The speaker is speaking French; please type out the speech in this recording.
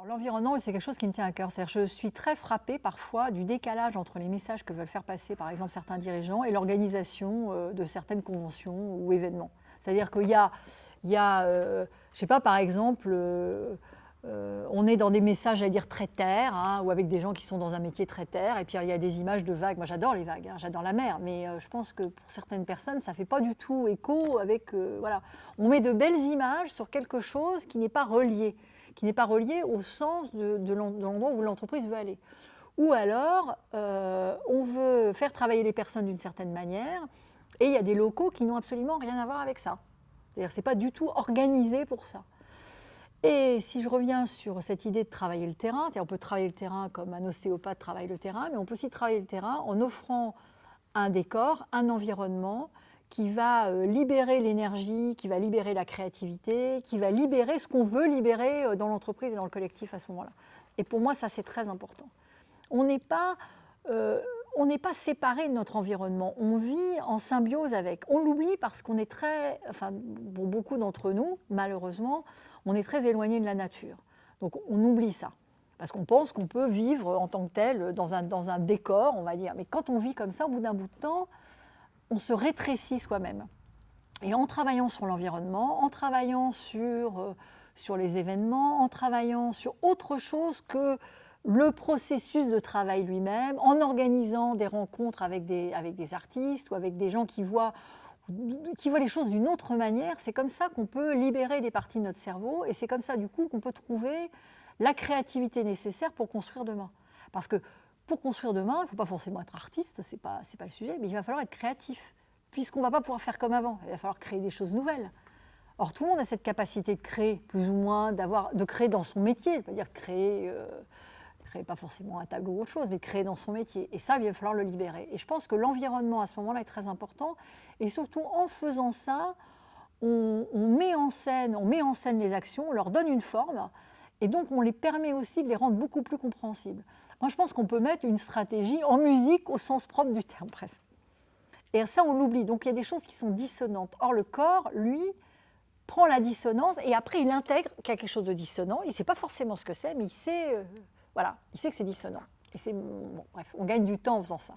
Alors l'environnement, c'est quelque chose qui me tient à cœur. C'est-à-dire, je suis très frappée parfois du décalage entre les messages que veulent faire passer, par exemple, certains dirigeants et l'organisation de certaines conventions ou événements. C'est-à-dire je sais pas, par exemple, on est dans des messages, j'allais dire, très terre, hein, ou avec des gens qui sont dans un métier très terre, et puis il y a des images de vagues. Moi, j'adore les vagues, hein, j'adore la mer, mais je pense que pour certaines personnes, ça ne fait pas du tout écho avec... voilà. On met de belles images sur quelque chose qui n'est pas relié au sens de l'endroit où l'entreprise veut aller. Ou alors, on veut faire travailler les personnes d'une certaine manière, et il y a des locaux qui n'ont absolument rien à voir avec ça. C'est-à-dire que ce n'est pas du tout organisé pour ça. Et si je reviens sur cette idée de travailler le terrain, on peut travailler le terrain comme un ostéopathe travaille le terrain, mais on peut aussi travailler le terrain en offrant un décor, un environnement qui va libérer l'énergie, qui va libérer la créativité, qui va libérer ce qu'on veut libérer dans l'entreprise et dans le collectif à ce moment-là. Et pour moi, ça, c'est très important. On n'est pas séparé de notre environnement, on vit en symbiose avec. On l'oublie parce qu'on est pour beaucoup d'entre nous, malheureusement, on est très éloigné de la nature. Donc on oublie ça, parce qu'on pense qu'on peut vivre en tant que tel dans un décor, on va dire. Mais quand on vit comme ça, au bout d'un bout de temps, on se rétrécit soi-même. Et en travaillant sur l'environnement, en travaillant sur les événements, en travaillant sur autre chose que le processus de travail lui-même, en organisant des rencontres avec des artistes ou avec des gens qui voient les choses d'une autre manière, c'est comme ça qu'on peut libérer des parties de notre cerveau et c'est comme ça du coup qu'on peut trouver la créativité nécessaire pour construire demain. Parce que pour construire demain, il ne faut pas forcément être artiste, c'est pas le sujet, mais il va falloir être créatif, puisqu'on ne va pas pouvoir faire comme avant, il va falloir créer des choses nouvelles. Or, tout le monde a cette capacité de créer, plus ou moins, de créer dans son métier, c'est-à-dire créer pas forcément un tableau ou autre chose, mais créer dans son métier. Et ça, il va falloir le libérer. Et je pense que l'environnement, à ce moment-là, est très important. Et surtout, en faisant ça, on met en scène les actions, on leur donne une forme, et donc on les permet aussi de les rendre beaucoup plus compréhensibles. Moi, je pense qu'on peut mettre une stratégie en musique au sens propre du terme, presque. Et ça, on l'oublie. Donc, il y a des choses qui sont dissonantes. Or, le corps, lui, prend la dissonance et après, il intègre qu'il y a quelque chose de dissonant. Il ne sait pas forcément ce que c'est, mais il sait que c'est dissonant. Et bref, on gagne du temps en faisant ça.